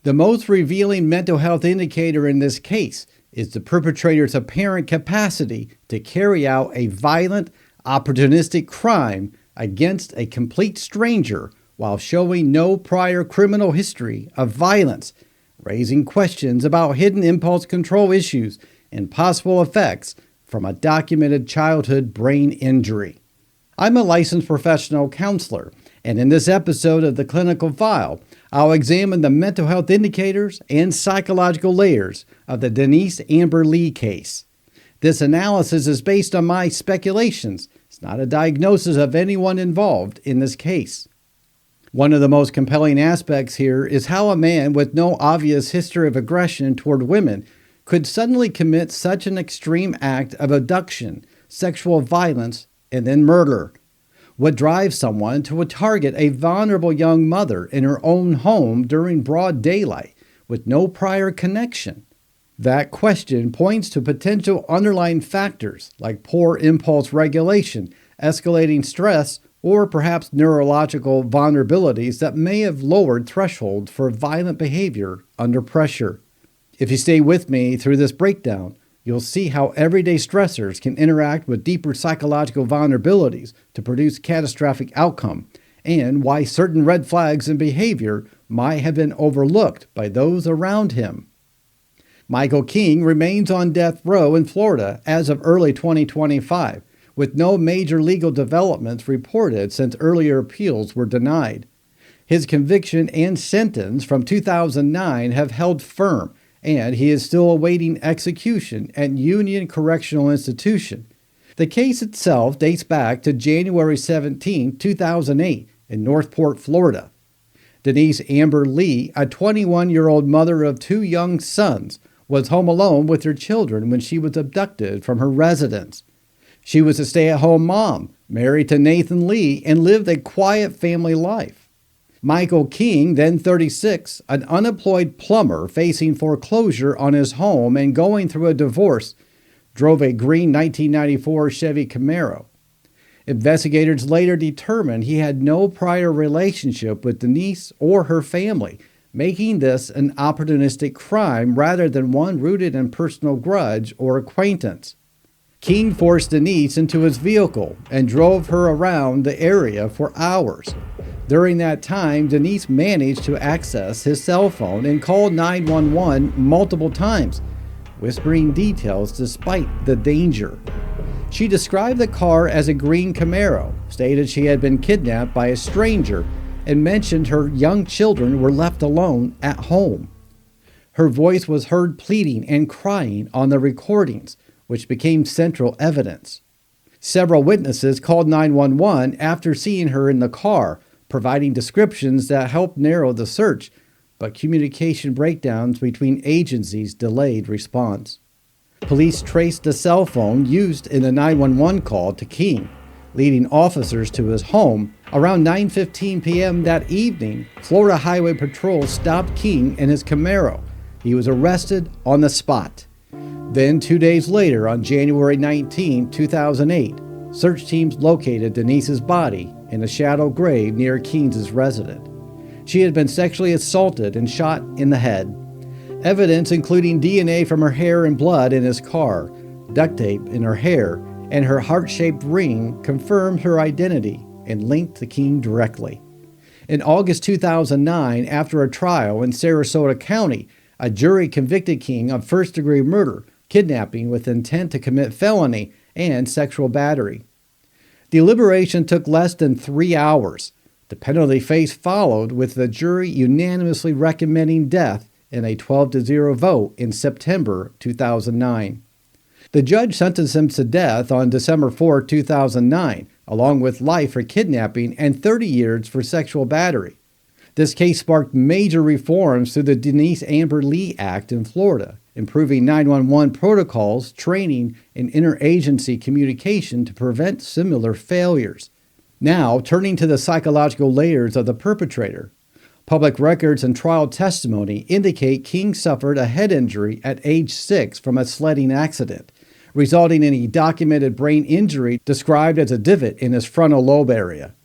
The most revealing mental health indicator in this case is the perpetrator's apparent capacity to carry out a violent, opportunistic crime against a complete stranger while showing no prior criminal history of violence, raising questions about hidden impulse control issues and possible effects from a documented childhood brain injury. I'm a licensed professional counselor, and in this episode of the Clinical File, I'll examine the mental health indicators and psychological layers of the Denise Amber Lee case. This analysis is based on my speculations. It's not a diagnosis of anyone involved in this case. One of the most compelling aspects here is how a man with no obvious history of aggression toward women could suddenly commit such an extreme act of abduction, sexual violence, and then murder. What drives someone to target a vulnerable young mother in her own home during broad daylight with no prior connection? That question points to potential underlying factors like poor impulse regulation, escalating stress, or perhaps neurological vulnerabilities that may have lowered thresholds for violent behavior under pressure. If you stay with me through this breakdown, you'll see how everyday stressors can interact with deeper psychological vulnerabilities to produce catastrophic outcome, and why certain red flags in behavior might have been overlooked by those around him. Michael King remains on death row in Florida as of early 2025, with no major legal developments reported since earlier appeals were denied. His conviction and sentence from 2009 have held firm, and he is still awaiting execution at Union Correctional Institution. The case itself dates back to January 17, 2008 in Northport, Florida. Denise Amber Lee, a 21-year-old mother of two young sons, was home alone with her children when she was abducted from her residence. She was a stay-at-home mom, married to Nathan Lee, and lived a quiet family life. Michael King, then 36, an unemployed plumber facing foreclosure on his home and going through a divorce, drove a green 1994 Chevy Camaro. Investigators later determined he had no prior relationship with Denise or her family, making this an opportunistic crime rather than one rooted in personal grudge or acquaintance. King forced Denise into his vehicle and drove her around the area for hours. During that time, Denise managed to access his cell phone and called 911 multiple times, whispering details despite the danger. She described the car as a green Camaro, stated she had been kidnapped by a stranger, and mentioned her young children were left alone at home. Her voice was heard pleading and crying on the recordings, which became central evidence. Several witnesses called 911 after seeing her in the car, providing descriptions that helped narrow the search, but communication breakdowns between agencies delayed response. Police traced the cell phone used in the 911 call to King, leading officers to his home. Around 9:15 p.m. that evening, Florida Highway Patrol stopped King in his Camaro. He was arrested on the spot. Then 2 days later, on January 19, 2008, search teams located Denise's body in a shallow grave near King's residence. She had been sexually assaulted and shot in the head. Evidence including DNA from her hair and blood in his car, duct tape in her hair, and her heart-shaped ring confirmed her identity and linked to King directly. In August 2009, after a trial in Sarasota County, a jury convicted King of first-degree murder, kidnapping with intent to commit felony, and sexual battery. Deliberation took less than 3 hours. The penalty phase followed, with the jury unanimously recommending death in a 12-0 vote in September 2009. The judge sentenced him to death on December 4, 2009, along with life for kidnapping and 30 years for sexual battery. This case sparked major reforms through the Denise Amber Lee Act in Florida, improving 911 protocols, training, and interagency communication to prevent similar failures. Now, turning to the psychological layers of the perpetrator. Public records and trial testimony indicate King suffered a head injury at age 6 from a sledding accident, resulting in a documented brain injury described as a divot in his frontal lobe area.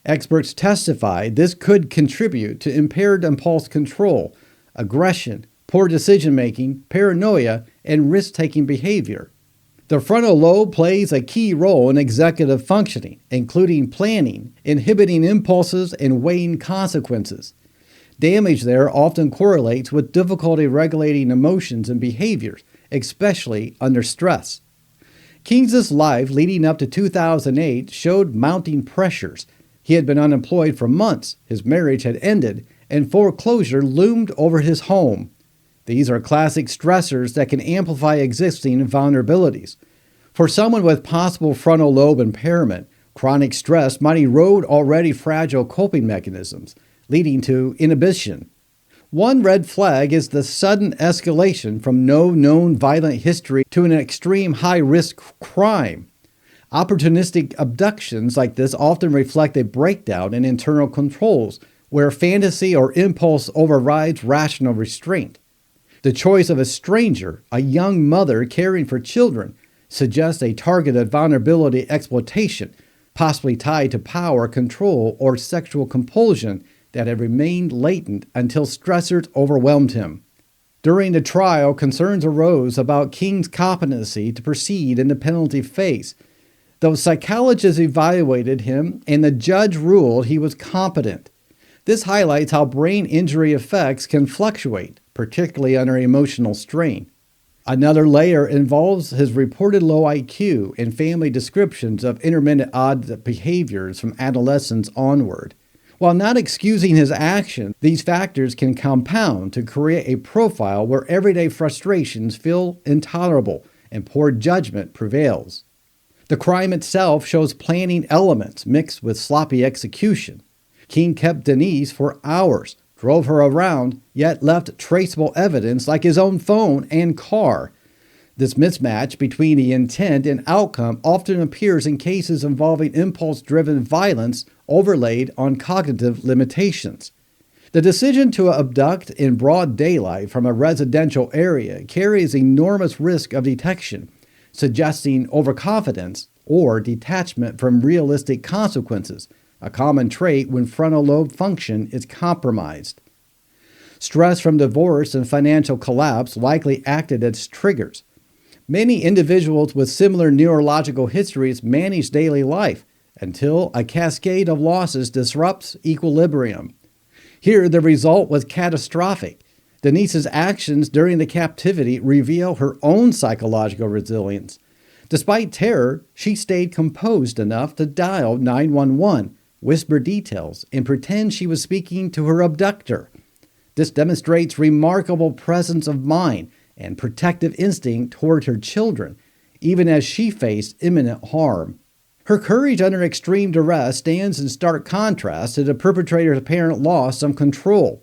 Experts testified this could contribute to impaired impulse control, aggression, poor decision-making, paranoia, and risk-taking behavior. The frontal lobe plays a key role in executive functioning, including planning, inhibiting impulses, and weighing consequences. Damage there often correlates with difficulty regulating emotions and behaviors, especially under stress. King's life leading up to 2008 showed mounting pressures. He had been unemployed for months, his marriage had ended, and foreclosure loomed over his home. These are classic stressors that can amplify existing vulnerabilities. For someone with possible frontal lobe impairment, chronic stress might erode already fragile coping mechanisms, leading to inhibition. One red flag is the sudden escalation from no known violent history to an extreme high-risk crime. Opportunistic abductions like this often reflect a breakdown in internal controls, where fantasy or impulse overrides rational restraint. The choice of a stranger, a young mother caring for children, suggests a targeted vulnerability exploitation, possibly tied to power, control, or sexual compulsion that had remained latent until stressors overwhelmed him. During the trial, concerns arose about King's competency to proceed in the penalty phase. Though psychologists evaluated him and the judge ruled he was competent. This highlights how brain injury effects can fluctuate, particularly under emotional strain. Another layer involves his reported low IQ and family descriptions of intermittent odd behaviors from adolescence onward. While not excusing his action, these factors can compound to create a profile where everyday frustrations feel intolerable and poor judgment prevails. The crime itself shows planning elements mixed with sloppy execution. King kept Denise for hours, drove her around, yet left traceable evidence like his own phone and car. This mismatch between the intent and outcome often appears in cases involving impulse-driven violence overlaid on cognitive limitations. The decision to abduct in broad daylight from a residential area carries enormous risk of detection, suggesting overconfidence or detachment from realistic consequences, a common trait when frontal lobe function is compromised. Stress from divorce and financial collapse likely acted as triggers. Many individuals with similar neurological histories manage daily life until a cascade of losses disrupts equilibrium. Here, the result was catastrophic. Denise's actions during the captivity reveal her own psychological resilience. Despite terror, she stayed composed enough to dial 911, whisper details, and pretend she was speaking to her abductor. This demonstrates remarkable presence of mind and protective instinct toward her children, even as she faced imminent harm. Her courage under extreme duress stands in stark contrast to the perpetrator's apparent loss of control.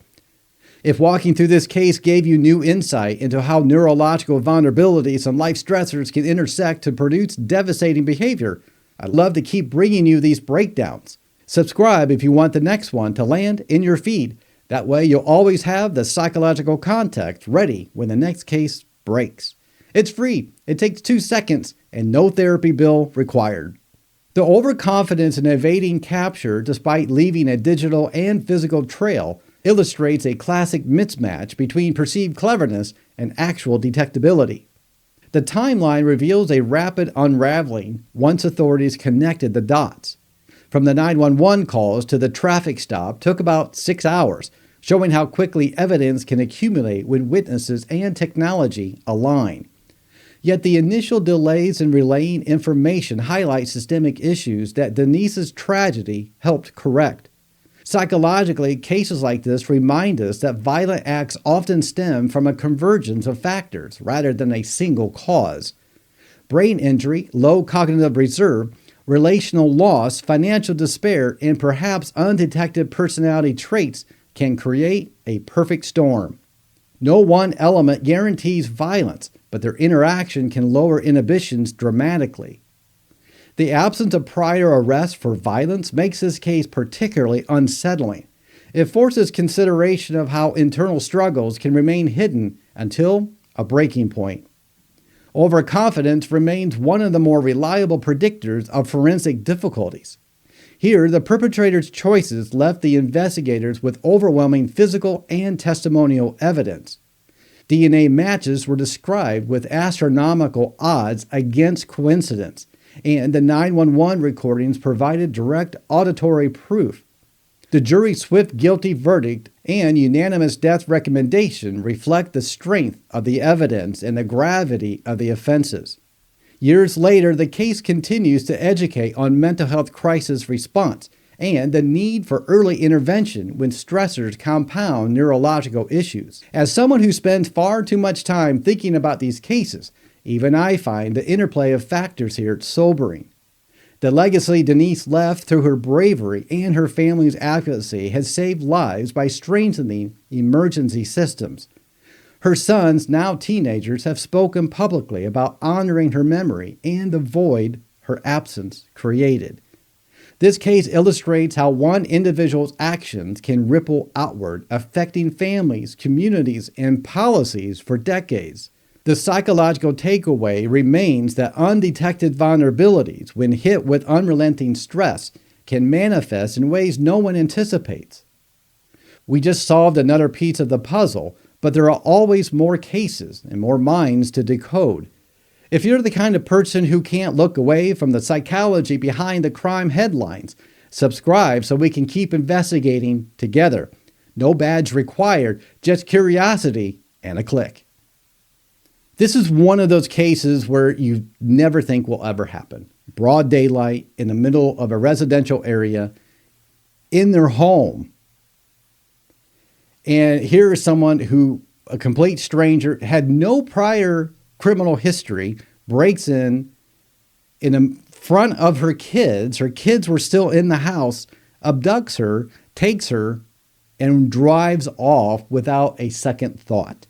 If walking through this case gave you new insight into how neurological vulnerabilities and life stressors can intersect to produce devastating behavior, I'd love to keep bringing you these breakdowns. Subscribe if you want the next one to land in your feed. That way you'll always have the psychological context ready when the next case breaks. It's free, it takes 2 seconds, and no therapy bill required. The overconfidence in evading capture despite leaving a digital and physical trail illustrates a classic mismatch between perceived cleverness and actual detectability. The timeline reveals a rapid unraveling once authorities connected the dots. From the 911 calls to the traffic stop took about 6 hours, showing how quickly evidence can accumulate when witnesses and technology align. Yet the initial delays in relaying information highlight systemic issues that Denise's tragedy helped correct. Psychologically, cases like this remind us that violent acts often stem from a convergence of factors rather than a single cause. Brain injury, low cognitive reserve, relational loss, financial despair, and perhaps undetected personality traits can create a perfect storm. No one element guarantees violence, but their interaction can lower inhibitions dramatically. The absence of prior arrest for violence makes this case particularly unsettling. It forces consideration of how internal struggles can remain hidden until a breaking point. Overconfidence remains one of the more reliable predictors of forensic difficulties. Here, the perpetrator's choices left the investigators with overwhelming physical and testimonial evidence. DNA matches were described with astronomical odds against coincidence, and the 911 recordings provided direct auditory proof. The jury's swift guilty verdict and unanimous death recommendation reflect the strength of the evidence and the gravity of the offenses. Years later, the case continues to educate on mental health crisis response and the need for early intervention when stressors compound neurological issues. As someone who spends far too much time thinking about these cases, even I find the interplay of factors here sobering. The legacy Denise left through her bravery and her family's advocacy has saved lives by strengthening emergency systems. Her sons, now teenagers, have spoken publicly about honoring her memory and the void her absence created. This case illustrates how one individual's actions can ripple outward, affecting families, communities, and policies for decades. The psychological takeaway remains that undetected vulnerabilities, when hit with unrelenting stress, can manifest in ways no one anticipates. We just solved another piece of the puzzle, but there are always more cases and more minds to decode. If you're the kind of person who can't look away from the psychology behind the crime headlines, subscribe so we can keep investigating together. No badge required, just curiosity and a click. This is one of those cases where you never think will ever happen. Broad daylight in the middle of a residential area in their home. And here is someone who, a complete stranger, had no prior criminal history, breaks in the front of her kids. Her kids were still in the house, abducts her, takes her, and drives off without a second thought.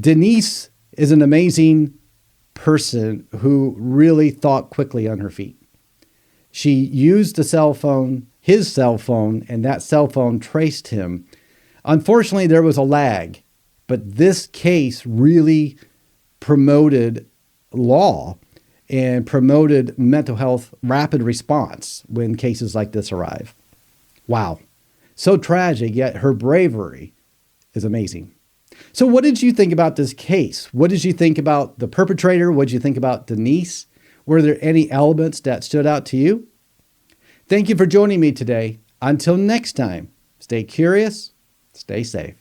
Denise is an amazing person who really thought quickly on her feet. She used the cell phone, his cell phone, and that cell phone traced him. Unfortunately, there was a lag, but this case really promoted law and promoted mental health rapid response when cases like this arrive. Wow. So tragic, yet her bravery is amazing. So what did you think about this case? What did you think about the perpetrator? What did you think about Denise? Were there any elements that stood out to you? Thank you for joining me today. Until next time, stay curious, stay safe.